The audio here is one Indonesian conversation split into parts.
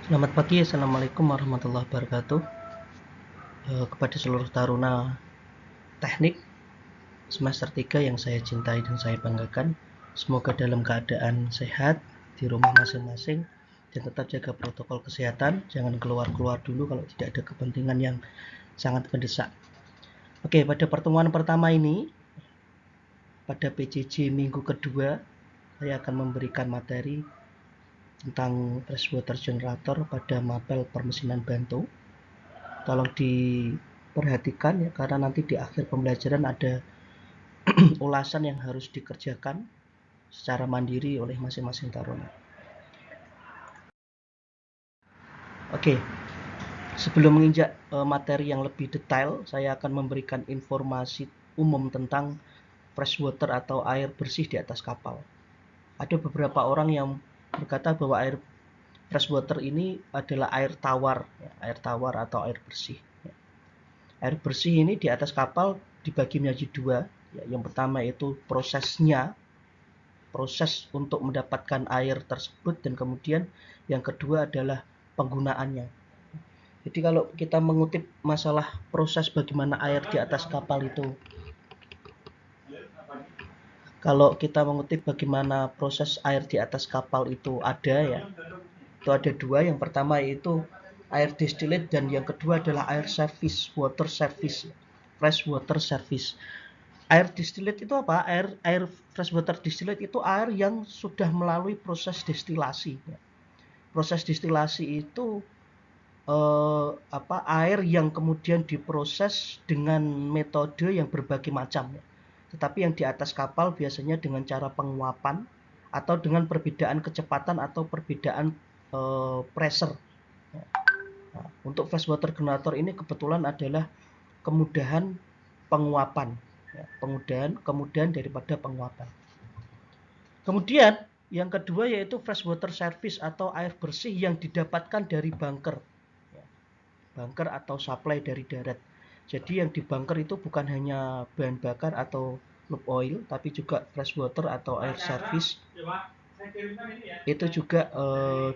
Selamat pagi, Assalamualaikum warahmatullahi wabarakatuh. Kepada seluruh taruna teknik semester 3 yang saya cintai dan saya banggakan, semoga dalam keadaan sehat di rumah masing-masing dan tetap jaga protokol kesehatan, jangan keluar-keluar dulu kalau tidak ada kepentingan yang sangat mendesak. Oke, pada pertemuan pertama ini, pada PJJ minggu kedua, saya akan memberikan materi tentang freshwater generator pada mapel permesinan bantu. Tolong diperhatikan ya, karena nanti di akhir pembelajaran ada ulasan yang harus dikerjakan secara mandiri oleh masing-masing taruna. Oke, sebelum menginjak materi yang lebih detail, saya akan memberikan informasi umum tentang freshwater atau air bersih di atas kapal. Ada beberapa orang yang berkata bahwa air freshwater ini adalah air tawar, ya, air tawar atau air bersih. Air bersih ini di atas kapal dibagi menjadi dua. Ya, yang pertama itu proses untuk mendapatkan air tersebut, dan kemudian yang kedua adalah penggunaannya. Jadi kalau kita mengutip masalah proses bagaimana air di atas kapal itu, kalau kita mengutip bagaimana proses air di atas kapal itu ada ya, itu ada dua. Yang pertama yaitu air distillate dan yang kedua adalah air service, water service, fresh water service. Air distillate itu apa? Air freshwater distillate itu air yang sudah melalui proses destilasi. Proses destilasi itu air yang kemudian diproses dengan metode yang berbagai macam. Tetapi yang di atas kapal biasanya dengan cara penguapan atau dengan perbedaan kecepatan atau perbedaan pressure. Nah, untuk freshwater generator ini kebetulan adalah kemudahan penguapan. Ya, kemudahan daripada penguapan. Kemudian yang kedua yaitu freshwater service atau air bersih yang didapatkan dari bunker. Ya, bunker atau supply dari darat. Jadi yang di bunker itu bukan hanya bahan bakar atau lube oil, tapi juga freshwater atau air service. Itu juga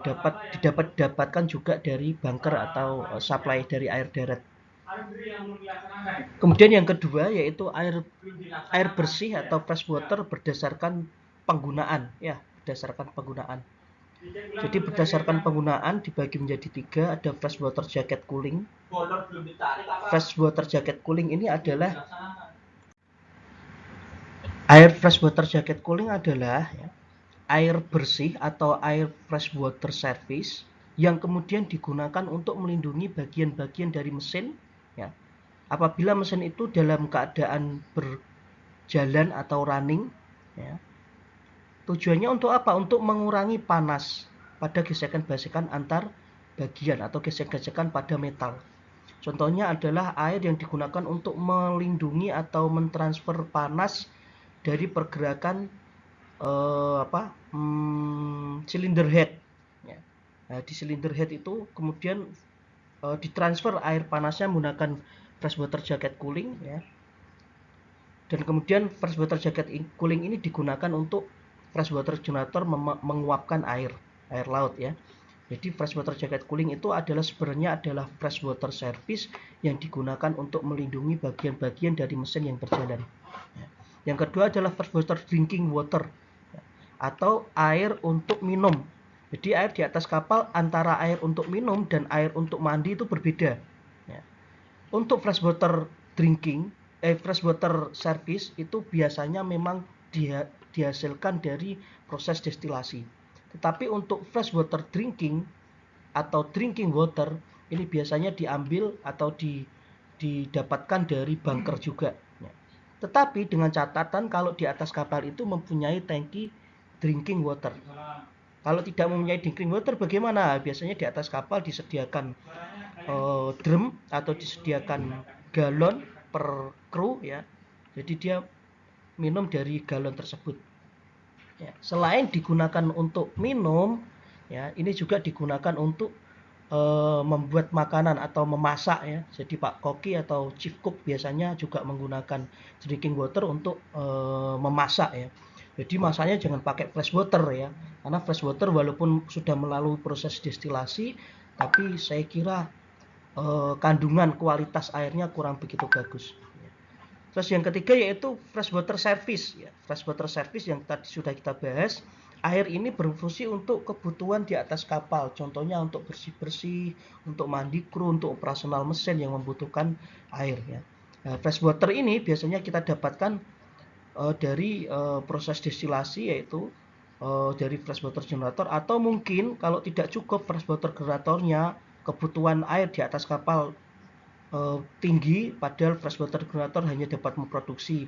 dapat didapatkan juga dari bunker atau supply dari air darat. Kemudian yang kedua yaitu air bersih atau freshwater berdasarkan penggunaan, ya, berdasarkan penggunaan. Jadi berdasarkan penggunaan dibagi menjadi tiga, ada freshwater jacket cooling. Freshwater jacket cooling ini adalah freshwater jacket cooling adalah ya, air bersih atau air freshwater service yang kemudian digunakan untuk melindungi bagian-bagian dari mesin, ya. Apabila mesin itu dalam keadaan berjalan atau running, ya. Tujuannya untuk apa? Untuk mengurangi panas pada gesekan-gesekan antar bagian atau gesek-gesekan pada metal. Contohnya adalah air yang digunakan untuk melindungi atau mentransfer panas dari pergerakan cylinder head. Ya. Nah, di cylinder head itu kemudian ditransfer air panasnya menggunakan freshwater jacket cooling, ya. Dan kemudian freshwater jacket cooling ini digunakan untuk freshwater generator menguapkan air laut, ya. Jadi freshwater jacket cooling itu sebenarnya adalah freshwater service yang digunakan untuk melindungi bagian-bagian dari mesin yang berjalan. Yang kedua adalah freshwater drinking water atau air untuk minum. Jadi air di atas kapal antara air untuk minum dan air untuk mandi itu berbeda. Untuk freshwater freshwater service itu biasanya memang dihasilkan dari proses destilasi. Tetapi untuk freshwater drinking atau drinking water ini biasanya diambil atau didapatkan dari bunker juga. Tetapi dengan catatan kalau di atas kapal itu mempunyai tangki drinking water. Kalau tidak mempunyai drinking water bagaimana? Biasanya di atas kapal disediakan drum atau disediakan galon per kru, ya. Jadi dia minum dari galon tersebut. Ya, selain digunakan untuk minum, ya, ini juga digunakan untuk membuat makanan atau memasak, ya. Jadi Pak Koki atau Chief Cook biasanya juga menggunakan drinking water untuk memasak, ya. Jadi masaknya jangan pakai fresh water, ya. Karena fresh water walaupun sudah melalui proses destilasi tapi saya kira kandungan kualitas airnya kurang begitu bagus. Terus yang ketiga yaitu freshwater service. Ya, freshwater service yang tadi sudah kita bahas, air ini berfungsi untuk kebutuhan di atas kapal. Contohnya untuk bersih-bersih, untuk mandi kru, untuk operasional mesin yang membutuhkan air. Ya. Nah, freshwater ini biasanya kita dapatkan dari proses destilasi, yaitu dari freshwater generator, atau mungkin kalau tidak cukup freshwater generatornya, kebutuhan air di atas kapal tinggi, padahal freshwater generator hanya dapat memproduksi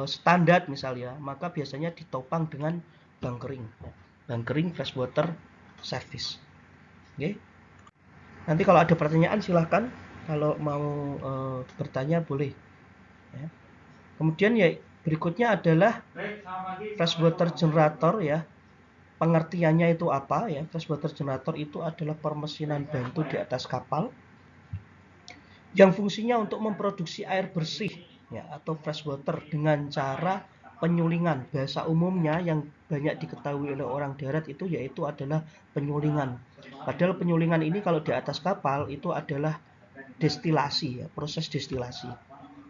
standar misalnya, maka biasanya ditopang dengan bunkering freshwater service. Oke. Nanti kalau ada pertanyaan silahkan, kalau mau bertanya boleh. Ya. Kemudian ya berikutnya adalah freshwater generator ya. Pengertiannya itu apa ya? Freshwater generator itu adalah permesinan bantu di atas kapal yang fungsinya untuk memproduksi air bersih ya, atau freshwater dengan cara penyulingan. Bahasa umumnya yang banyak diketahui oleh orang darat itu yaitu adalah penyulingan. Padahal penyulingan ini kalau di atas kapal itu adalah destilasi ya, proses destilasi.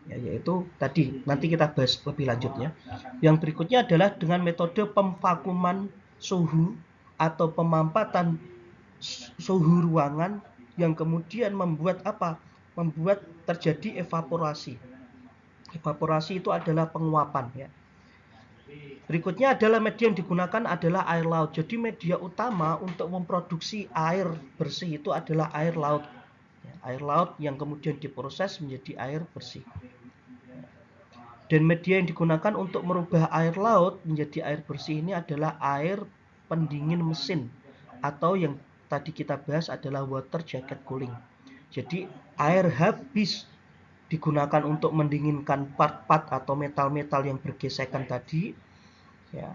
Ya, yaitu tadi nanti kita bahas lebih lanjut ya. Yang berikutnya adalah dengan metode pemvakuman suhu atau pemampatan suhu ruangan yang kemudian membuat apa? Membuat terjadi evaporasi. Evaporasi itu adalah penguapan ya. Berikutnya adalah media yang digunakan adalah air laut. Jadi media utama untuk memproduksi air bersih itu adalah air laut. Air laut yang kemudian diproses menjadi air bersih. Dan media yang digunakan untuk merubah air laut menjadi air bersih ini adalah air pendingin mesin, atau yang tadi kita bahas adalah water jacket cooling. Jadi air habis digunakan untuk mendinginkan part-part atau metal-metal yang bergesekan tadi ya,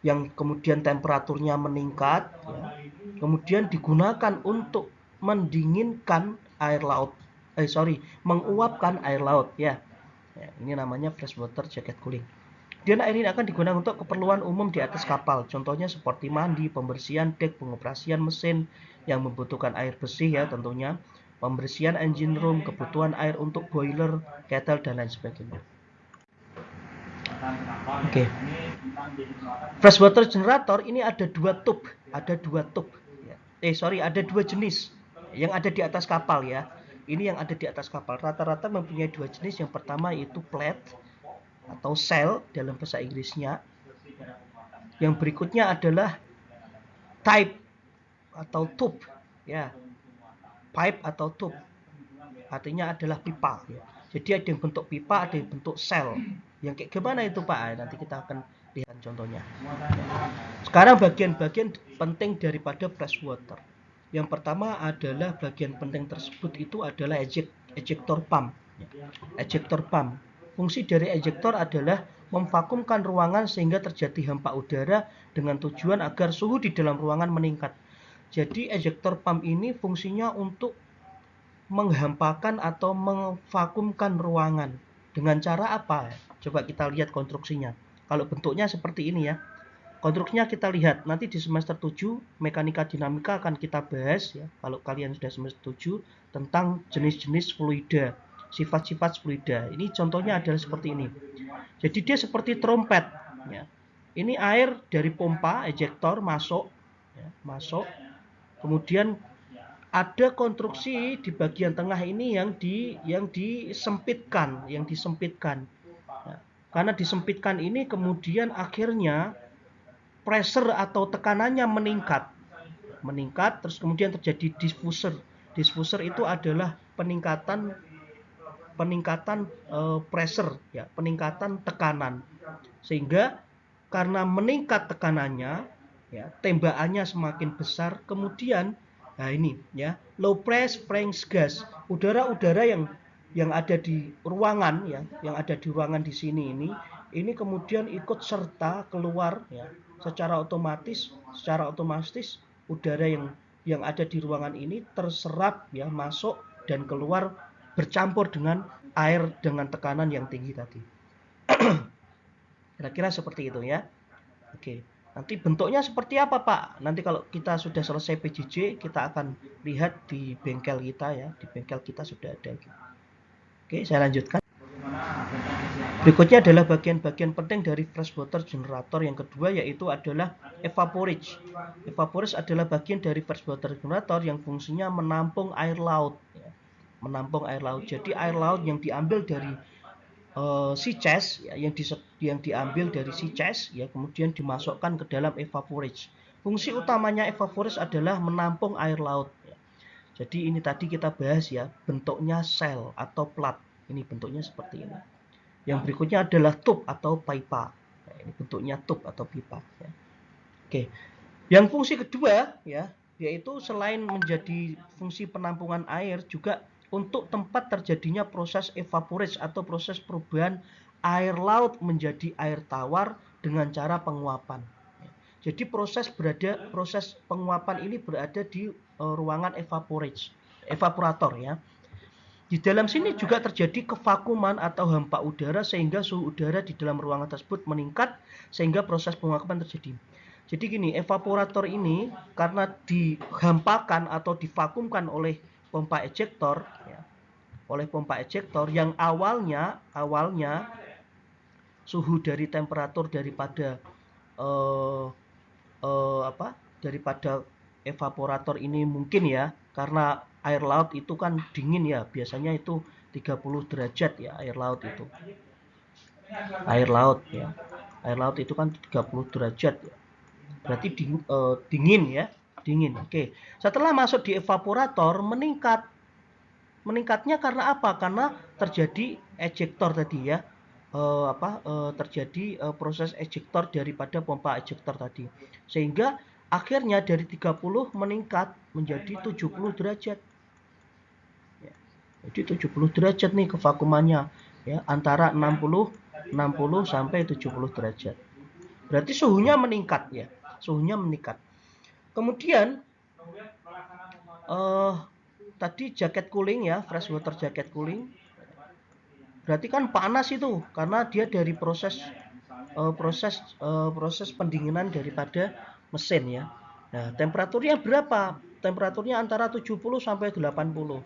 yang kemudian temperaturnya meningkat ya, kemudian digunakan untuk mendinginkan air laut, menguapkan air laut ya. Ya, ini namanya freshwater jacket cooling. Dan air ini akan digunakan untuk keperluan umum di atas kapal. Contohnya seperti mandi, pembersihan dek, pengoperasian mesin yang membutuhkan air bersih ya tentunya, pembersihan engine room, kebutuhan air untuk boiler, kettle dan lain sebagainya. Oke. Freshwater generator ini ada dua tub, ada dua jenis yang ada di atas kapal ya. Ini yang ada di atas kapal rata-rata mempunyai dua jenis. Yang pertama yaitu plate atau cell dalam bahasa Inggrisnya. Yang berikutnya adalah type atau tube ya. Pipe atau tube artinya adalah pipa ya. Jadi ada yang bentuk pipa, ada yang bentuk sel. Yang kayak gimana itu Pak? Nanti kita akan lihat contohnya. Sekarang bagian-bagian penting daripada freshwater. Yang pertama adalah bagian penting tersebut itu adalah ejector pump. Ejector pump. Fungsi dari ejector adalah memvakumkan ruangan sehingga terjadi hampa udara dengan tujuan agar suhu di dalam ruangan meningkat. Jadi ejector pump ini fungsinya untuk menghampakan atau memvakumkan ruangan. Dengan cara apa? Coba kita lihat konstruksinya. Kalau bentuknya seperti ini ya. Konstruksinya kita lihat. Nanti di semester 7 mekanika dinamika akan kita bahas ya. Kalau kalian sudah semester 7 tentang jenis-jenis fluida, sifat-sifat fluida. Ini contohnya adalah seperti ini. Jadi dia seperti trompet ya. Ini air dari pompa ejektor masuk ya, masuk. Kemudian ada konstruksi di bagian tengah ini yang disempitkan, ya. Karena disempitkan ini kemudian akhirnya pressure atau tekanannya meningkat, terus kemudian terjadi diffuser. Diffuser itu adalah peningkatan pressure ya, peningkatan tekanan, sehingga karena meningkat tekanannya ya, tembakannya semakin besar. Kemudian nah ini ya, low press French gas, udara-udara yang ada di ruangan ya, yang ada di ruangan di sini ini kemudian ikut serta keluar ya, secara otomatis udara yang ada di ruangan ini terserap ya, masuk dan keluar bercampur dengan air dengan tekanan yang tinggi tadi. Kira-kira seperti itu ya. Oke. Nanti bentuknya seperti apa, Pak? Nanti kalau kita sudah selesai PJJ, kita akan lihat di bengkel kita ya. Di bengkel kita sudah ada. Oke, saya lanjutkan. Berikutnya adalah bagian-bagian penting dari freshwater generator yang kedua, yaitu adalah evaporage. Evaporage adalah bagian dari freshwater generator yang fungsinya menampung air laut. Menampung air laut. Jadi air laut yang diambil dari sea chest ya, yang diambil dari sea chest ya, kemudian dimasukkan ke dalam evaporage. Fungsi utamanya evaporage adalah menampung air laut ya. Jadi ini tadi kita bahas ya, bentuknya sel atau plat. Ini bentuknya seperti ini. Yang berikutnya adalah tube atau pipa. Nah, ini bentuknya tube atau pipa ya. Oke. Yang fungsi kedua ya, yaitu selain menjadi fungsi penampungan air, juga untuk tempat terjadinya proses evaporage atau proses perubahan air laut menjadi air tawar dengan cara penguapan. Jadi proses penguapan ini berada di ruangan evaporator ya. Di dalam sini juga terjadi kevakuman atau hampa udara sehingga suhu udara di dalam ruangan tersebut meningkat sehingga proses penguapan terjadi. Jadi gini, evaporator ini karena dihampakan atau divakumkan oleh pompa ejektor ya, yang awalnya suhu dari temperatur daripada daripada evaporator ini mungkin ya, karena air laut itu kan dingin ya, biasanya itu 30 derajat ya air laut itu. Air laut ya. Air laut itu kan 30 derajat ya. Berarti dingin ya, dingin. Oke. Setelah masuk di evaporator meningkat. Meningkatnya karena apa? Karena terjadi ejektor tadi ya. Terjadi proses ejektor daripada pompa ejektor tadi. Sehingga akhirnya dari 30 meningkat menjadi 70 derajat. Ya. Jadi 70 derajat nih kevakumannya ya, antara 60 sampai 70 derajat. Berarti suhunya meningkat ya. Suhunya meningkat. Kemudian tadi jaket cooling ya, freshwater jacket cooling. Berarti kan panas itu karena dia dari proses pendinginan daripada mesin ya. Nah, temperaturnya berapa? Temperaturnya antara 70 sampai 80.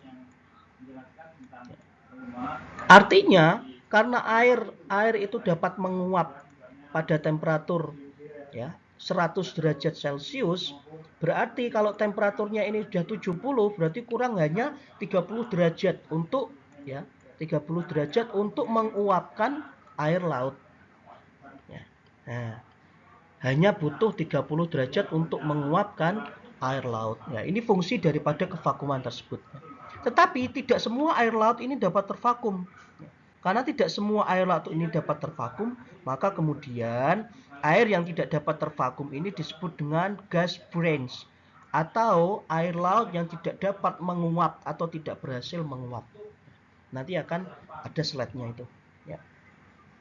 Artinya karena air itu dapat menguap pada temperatur ya 100 derajat Celcius, berarti kalau temperaturnya ini sudah 70 berarti kurang hanya 30 derajat untuk ya 30 derajat untuk menguapkan air laut ya. Nah, hanya butuh 30 derajat untuk menguapkan air laut ya. Ini fungsi daripada kevakuman tersebut. Tetapi tidak semua air laut ini dapat tervakum. Karena tidak semua air laut ini dapat tervakum, maka kemudian air yang tidak dapat tervakum ini disebut dengan gas brains atau air laut yang tidak dapat menguap atau tidak berhasil menguap. Nanti akan ada slide-nya itu. Ya.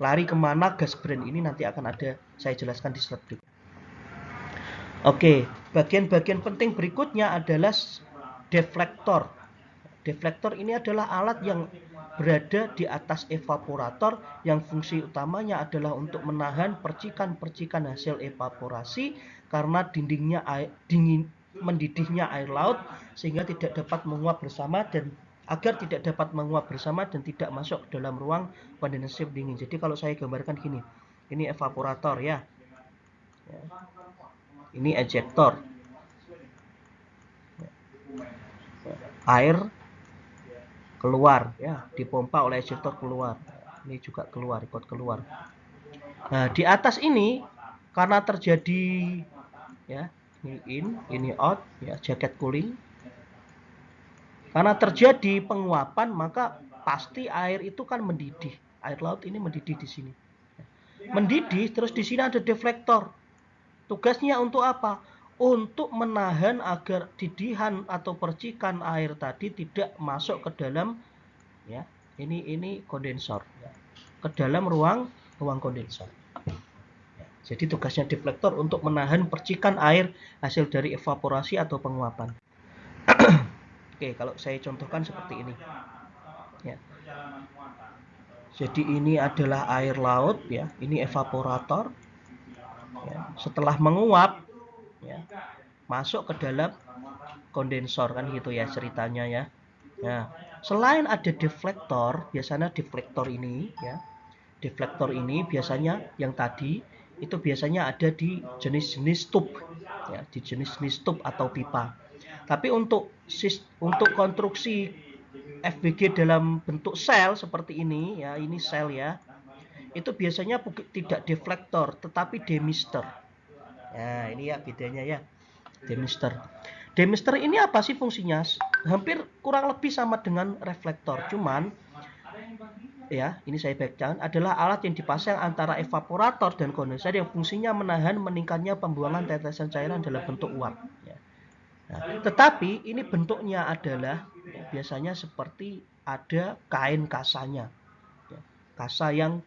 Lari kemana gas brain ini nanti akan ada, saya jelaskan di slide berikutnya. Oke, bagian-bagian penting berikutnya adalah deflektor. Deflektor ini adalah alat yang berada di atas evaporator yang fungsi utamanya adalah untuk menahan percikan-percikan hasil evaporasi karena mendidihnya air laut sehingga tidak dapat menguap bersama dan agar tidak dapat menguap bersama dan tidak masuk ke dalam ruang kondensasi pendingin. Jadi kalau saya gambarkan gini, ini evaporator ya. Ini ejektor. Air keluar ya, dipompa oleh ejektor keluar. Ini juga keluar, ikut keluar. Nah, di atas ini karena terjadi ya, ini in, ini out ya, jacket cooling. Karena terjadi penguapan, maka pasti air itu kan mendidih. Air laut ini mendidih di sini. Mendidih, terus di sini ada deflektor. Tugasnya untuk apa? Untuk menahan agar didihan atau percikan air tadi tidak masuk ke dalam ya, ini kondensor ya, ke dalam ruang kondensor ya. Jadi tugasnya deflektor untuk menahan percikan air hasil dari evaporasi atau penguapan. Oke, kalau saya contohkan seperti ini ya. Jadi ini adalah air laut ya, ini evaporator. ya, setelah menguap ya, masuk ke dalam kondensor kan gitu ya ceritanya ya. Nah, selain ada deflektor, biasanya deflektor ini ya, deflektor ini biasanya yang tadi itu biasanya ada di jenis-jenis tub ya, di jenis-jenis tub atau pipa. Tapi untuk konstruksi FBG dalam bentuk sel seperti ini ya, ini sel ya, itu biasanya tidak deflektor tetapi demister. Nah, ini ya bedanya ya, demister. Demister ini apa sih fungsinya? Hampir kurang lebih sama dengan reflektor, cuman ya, ini saya bacakan, adalah alat yang dipasang antara evaporator dan kondenser yang fungsinya menahan meningkatnya pembuangan tetesan cairan dalam bentuk uap. Ya. Nah, tetapi ini bentuknya adalah ya, biasanya seperti ada kain kasanya, ya, kasa yang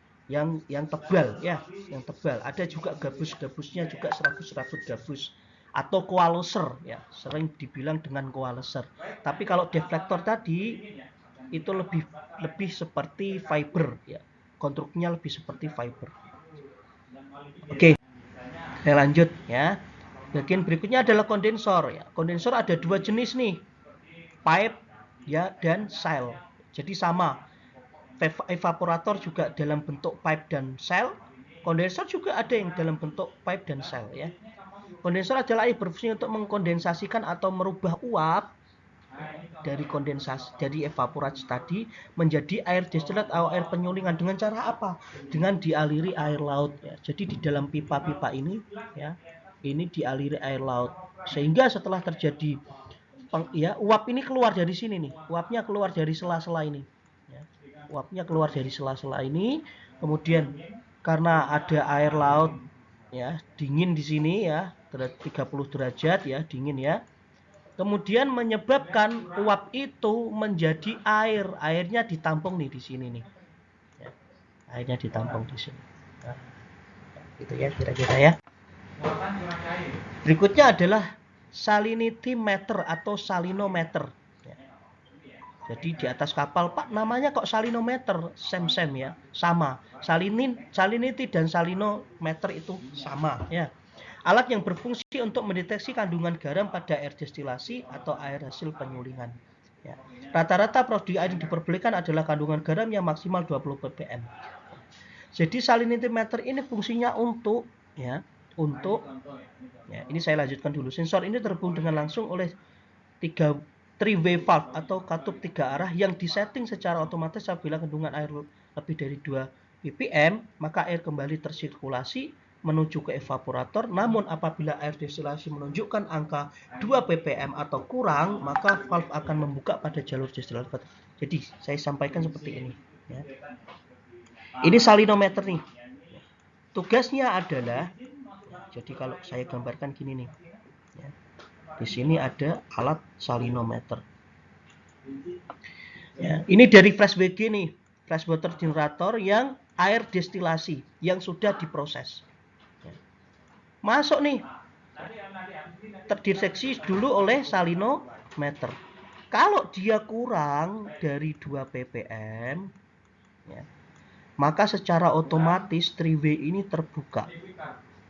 tebal ya, yang tebal. Ada juga gabus-gabusnya juga serabut-serabut gabus atau coalescer ya, sering dibilang dengan coalescer. Tapi kalau deflektor tadi itu lebih seperti fiber ya, konstruknya lebih seperti fiber. Oke, saya lanjut ya. Bagian berikutnya adalah kondensor ya. Kondensor ada dua jenis nih, pipe ya dan cell. Jadi sama, evaporator juga dalam bentuk pipe dan cell. Kondensor juga ada yang dalam bentuk pipe dan cell ya. Kondensor adalah air berfungsi untuk mengkondensasikan atau merubah uap dari kondensasi dari evaporasi tadi menjadi air destilat atau air penyulingan. Dengan cara apa? Dengan dialiri air laut ya. Jadi di dalam pipa-pipa ini ya, ini dialiri air laut sehingga setelah terjadi ya, uap ini keluar dari sini nih, uapnya keluar dari sela-sela ini ya. Uapnya keluar dari sela-sela ini, kemudian karena ada air laut ya, dingin di sini ya, 30 derajat ya, dingin ya. Kemudian menyebabkan uap itu menjadi air. Airnya ditampung nih di sini nih. Ya, airnya ditampung di sini. Nah, gitu ya kira-kira ya. Berikutnya adalah salinity meter atau salinometer. Ya. Jadi di atas kapal, Pak, namanya kok salinometer? Sem-sem ya, sama. Salinity dan salinometer itu sama ya. Alat yang berfungsi untuk mendeteksi kandungan garam pada air destilasi atau air hasil penyulingan. Ya. Rata-rata produk air yang diperbolehkan adalah kandungan garam yang maksimal 20 ppm. Jadi salinity meter ini fungsinya untuk ya, ini saya lanjutkan dulu. Sensor ini terhubung dengan langsung oleh 3-way valve atau katup 3 arah yang disetting secara otomatis apabila kandungan air lebih dari 2 ppm, maka air kembali tersirkulasi menuju ke evaporator. Namun apabila air destilasi menunjukkan angka 2 ppm atau kurang, maka valve akan membuka pada jalur destilasi. Jadi saya sampaikan seperti ini ya. Ini salinometer nih. Tugasnya adalah, jadi kalau saya gambarkan gini nih ya. Di sini ada alat salinometer ya. Ini dari flash WG nih, flash water generator yang air destilasi yang sudah diproses. Masuk nih, terdeteksi dulu oleh salinometer. Kalau dia kurang dari 2 ppm ya, maka secara otomatis 3-way ini terbuka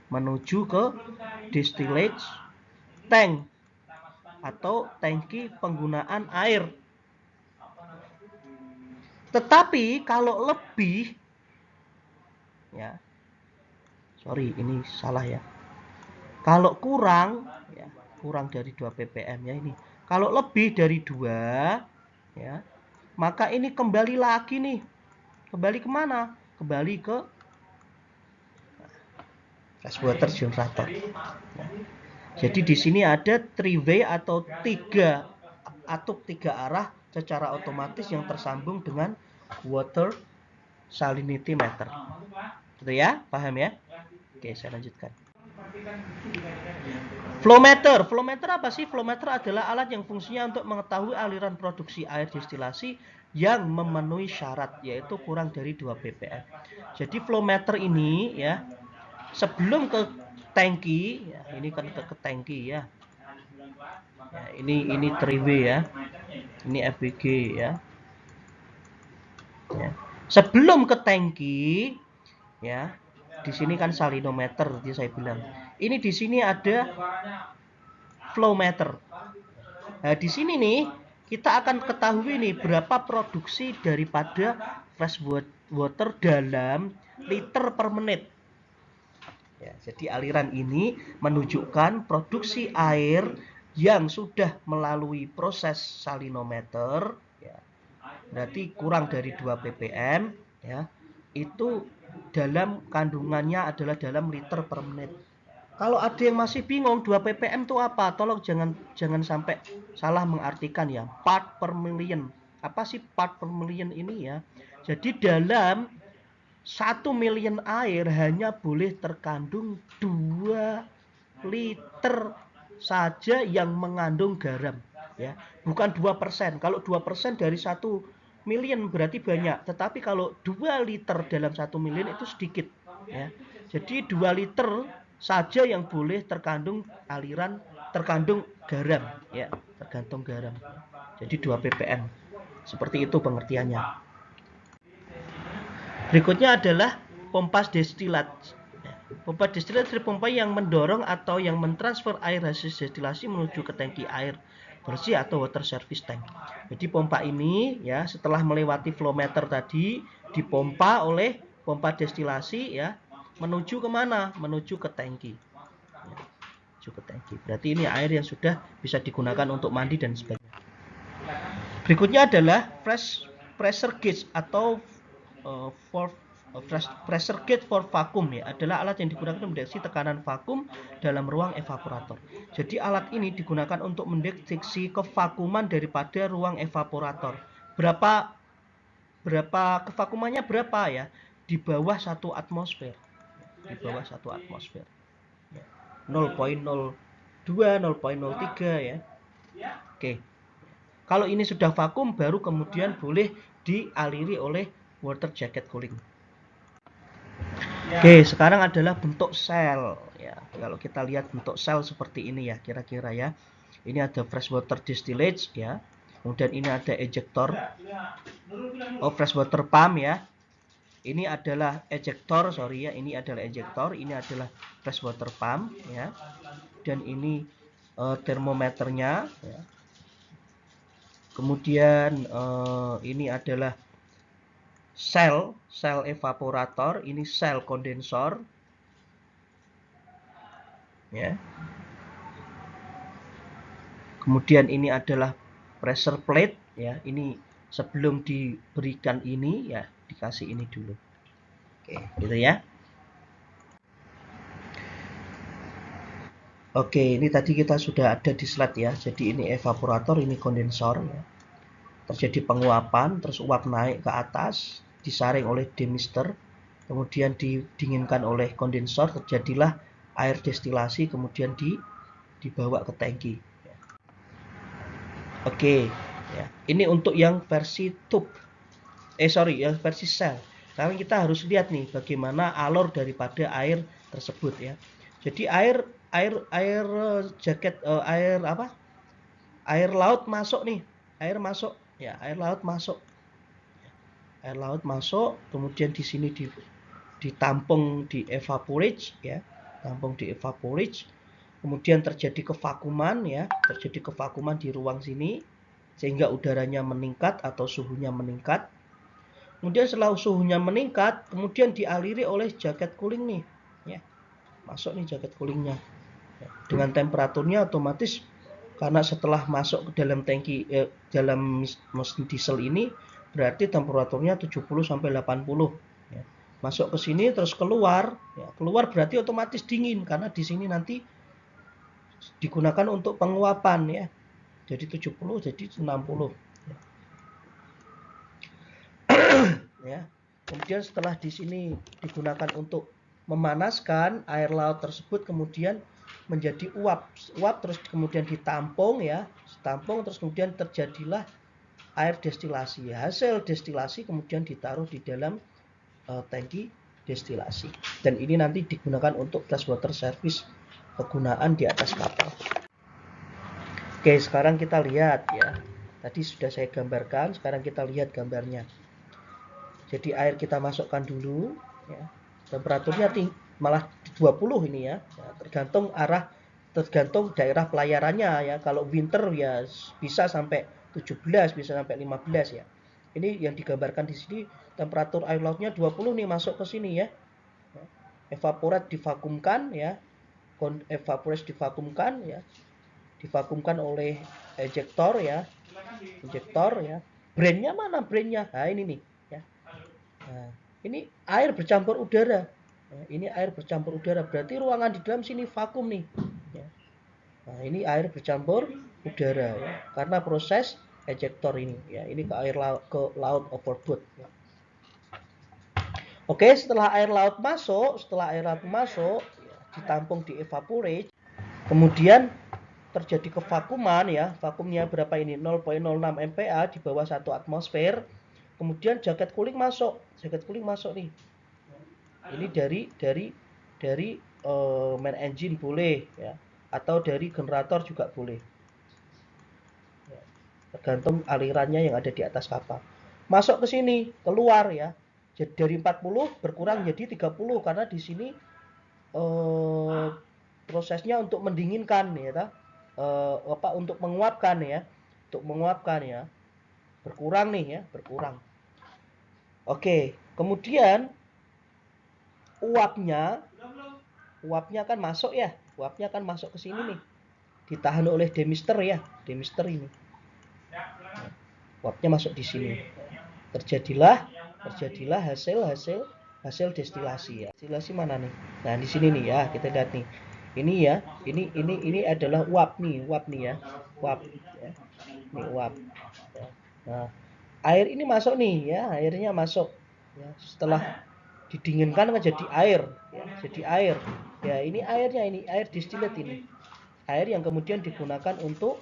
menuju ke distillage tank atau tangki penggunaan air. Tetapi kalau lebih ya, sorry ini salah ya, kalau kurang ya, kurang dari 2 ppm ya ini. Kalau lebih dari 2 ya, maka ini kembali lagi nih. Kembali kemana? Kembali ke flash water generator. Ya. Jadi di sini ada 3-way atau 3 atup 3 arah secara otomatis yang tersambung dengan water salinity meter. Gitu ya, paham ya? Oke, saya lanjutkan. Flowmeter. Flowmeter apa sih? Flowmeter adalah alat yang fungsinya untuk mengetahui aliran produksi air destilasi yang memenuhi syarat, yaitu kurang dari 2 ppm. Jadi flowmeter ini ya, sebelum ke tangki ya, ini kan ke tangki ya. Ya, ini 3-way ya. Ini FBG ya. Ya. Sebelum ke tangki ya, Di sini kan salinometer, tadi saya bilang. Ini di sini ada flow meter. Nah, di sini nih kita akan ketahui nih berapa produksi daripada fresh water dalam liter per menit. Ya, jadi aliran ini menunjukkan produksi air yang sudah melalui proses salinometer, ya, berarti kurang dari 2 ppm, ya, itu dalam kandungannya adalah dalam liter per menit. Kalau ada yang masih bingung 2 ppm itu apa, tolong jangan sampai salah mengartikan ya. Part per million. Apa sih part per million ini ya? Jadi dalam 1 million air hanya boleh terkandung 2 liter saja yang mengandung garam, ya. Bukan 2%. Kalau 2% dari 1 million berarti banyak, tetapi kalau 2 liter dalam 1 million itu sedikit, ya. Jadi 2 liter saja yang boleh terkandung garam, ya, tergantung garam. Jadi 2 ppm. Seperti itu pengertiannya. Berikutnya adalah pompa destilat. Pompa destilat adalah pompa yang mendorong atau yang mentransfer air hasil destilasi menuju ke tangki air bersih atau water service tank. Jadi pompa ini ya setelah melewati flow meter tadi dipompa oleh pompa destilasi ya menuju kemana? Menuju ke tangki. Ya, menuju ke tangki. Berarti ini air yang sudah bisa digunakan untuk mandi dan sebagainya. Berikutnya adalah pressure gauge atau pressure gauge for vacuum ya, adalah alat yang digunakan untuk mendeteksi tekanan vakum dalam ruang evaporator. Jadi alat ini digunakan untuk mendeteksi kevakuman daripada ruang evaporator. Berapa kevakumannya berapa ya? Di bawah 1 atmosfer. Di bawah 1 atmosfer. 0,02, 0,03 ya. Oke. Kalau ini sudah vakum baru kemudian boleh dialiri oleh water jacket cooling. Oke, sekarang adalah bentuk sel ya. Kalau kita lihat bentuk sel seperti ini ya, kira-kira ya. Ini ada fresh water distillate ya. Kemudian ini ada ejector. Fresh water pump ya. Ini adalah ejector, sorry ya. Ini adalah ejector, ini adalah fresh water pump ya. Dan ini termometernya ya. Kemudian ini adalah sel evaporator, ini sel kondensor ya. Kemudian ini adalah pressure plate ya, ini sebelum diberikan ini ya dikasih ini dulu. Oke, gitu ya. Oke, ini tadi kita sudah ada di slide ya. Jadi ini evaporator, ini kondensor ya. Terjadi penguapan, terus uap naik ke atas, disaring oleh demister, kemudian didinginkan oleh kondensor, terjadilah air destilasi, kemudian dibawa ke tangki. Oke, ya. Ini untuk yang versi tube. Yang versi sel. Sekarang kita harus lihat nih bagaimana alur daripada air tersebut ya. Jadi air laut masuk nih. Air masuk ya, air laut masuk. Air laut masuk, kemudian di sini ditampung di evaporage ya. Tampung di evaporage. Kemudian terjadi kevakuman ya, terjadi kevakuman di ruang sini sehingga udaranya meningkat atau suhunya meningkat. Kemudian setelah suhunya meningkat, kemudian dialiri oleh jaket cooling nih, ya. Masuk nih jaket coolingnya. Ya. Dengan temperaturnya otomatis karena setelah masuk ke dalam tangki dalam mesin diesel ini berarti temperaturnya 70 sampai 80 ya. Masuk ke sini terus keluar, ya. Keluar berarti otomatis dingin karena di sini nanti digunakan untuk penguapan ya. Jadi 70 jadi 60. Ya. Kemudian setelah di sini digunakan untuk memanaskan air laut tersebut kemudian menjadi uap terus kemudian ditampung ya, terus kemudian terjadilah air destilasi. Hasil destilasi kemudian ditaruh di dalam tangki destilasi. Dan ini nanti digunakan untuk fresh water service kegunaan di atas kapal. Oke, sekarang kita lihat ya. Tadi sudah saya gambarkan, sekarang kita lihat gambarnya. Jadi air kita masukkan dulu ya. temperaturnya malah 20 ini ya. Tergantung daerah pelayarannya ya. Kalau winter ya bisa sampai 17, bisa sampai 15 ya. Ini yang digambarkan di sini temperatur air lautnya 20 nih masuk ke sini ya. Evaporate divakumkan ya. Evaporate divakumkan ya. Divakumkan oleh ejector ya. Injektor ya. Brainnya mana brainnya? Nah ini nih ya. Nah, ini air bercampur udara. Nah, ini air bercampur udara, berarti ruangan di dalam sini vakum nih. Ya. Nah, ini air bercampur udara ya, karena proses ejector ini. Ya, ini ke laut overboard. Ya. Oke, setelah air laut masuk, ya, ditampung di evaporate, kemudian terjadi kevakuman ya, vakumnya berapa ini 0,06 MPa di bawah 1 atmosfer. Kemudian jaket cooling masuk nih. Ini dari main engine boleh ya, atau dari generator juga boleh. Ya, tergantung alirannya yang ada di atas kapal. Masuk ke sini, keluar ya. Jadi dari 40 berkurang jadi 30 karena di sini prosesnya untuk mendinginkan ya, untuk menguapkan ya, berkurang nih ya, berkurang. Oke, kemudian uapnya kan masuk ya, ke sini nih, ditahan oleh demister ya, ini. Uapnya masuk di sini. Terjadilah hasil destilasi ya. Destilasi mana nih? Nah, di sini nih ya, kita lihat nih. Ini ya, ini adalah uap nih ya. Uap ya. Ini uap. Ya. Nah, air ini masuk nih ya, airnya masuk. Ya, setelah didinginkan kan jadi air, ya. Ya, ini airnya, ini air distillate ini. Air yang kemudian digunakan untuk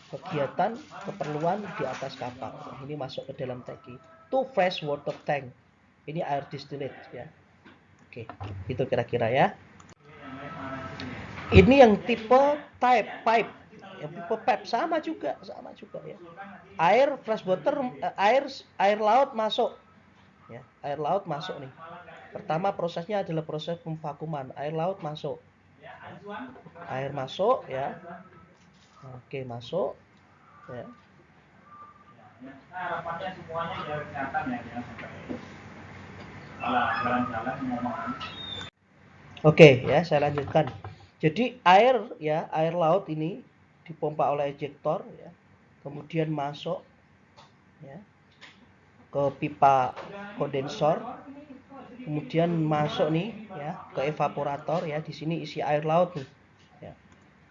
kegiatan keperluan di atas kapal. Ini masuk ke dalam tangki. Itu fresh water tank. Ini air distillate ya. Oke, itu kira-kira ya. Ini yang tipe pipe. Yang tipe pipe sama juga ya. Air fresh water, air laut masuk. Ya, air laut masuk nih. Pertama prosesnya adalah proses pemvakuman. Air laut masuk. Air masuk ya. Oke, masuk. Ya. Harapannya semuanya biar kelihatan ya, jalan-jalan ngomong. Oke ya, saya lanjutkan. Jadi air laut ini dipompa oleh ejector ya, kemudian masuk ya ke pipa kondensor, kemudian masuk nih ya ke evaporator ya, di sini isi air laut nih. Ya.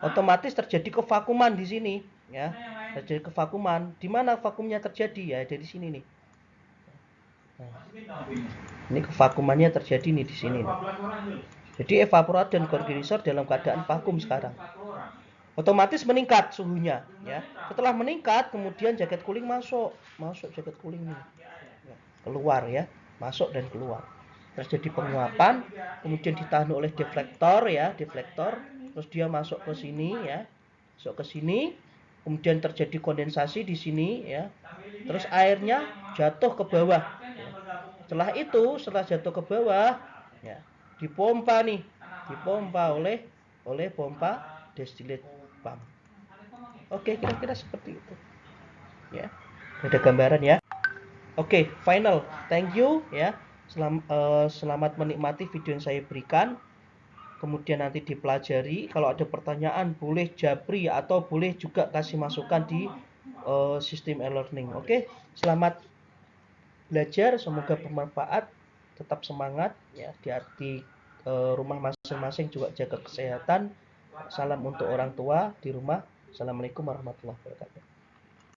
Otomatis terjadi kevakuman di sini ya. Terjadi kevakuman. Di mana vakumnya terjadi ya? Dari sini nih. Nah, ini kevakumannya terjadi nih di sini nih. Jadi evaporator dan kondensor dalam keadaan vakum sekarang. Otomatis meningkat suhunya ya. Setelah meningkat kemudian jaket cooling masuk jaket cooling nih. Keluar ya, masuk dan keluar. Terjadi penguapan, kemudian ditahan oleh deflektor ya, terus dia masuk ke sini ya. Kemudian terjadi kondensasi di sini ya. Terus airnya jatuh ke bawah. Ya. Setelah jatuh ke bawah ya, dipompa oleh pompa distillate pump. Oke, kira-kira seperti itu. Ya. Ada gambaran ya. Oke, final. Thank you ya. Selamat menikmati video yang saya berikan. Kemudian nanti dipelajari. Kalau ada pertanyaan boleh japri atau boleh juga kasih masukan di sistem e-learning. Oke, selamat belajar. Semoga bermanfaat. Tetap semangat ya. Di rumah masing-masing juga jaga kesehatan. Salam untuk orang tua di rumah. Assalamualaikum warahmatullahi wabarakatuh.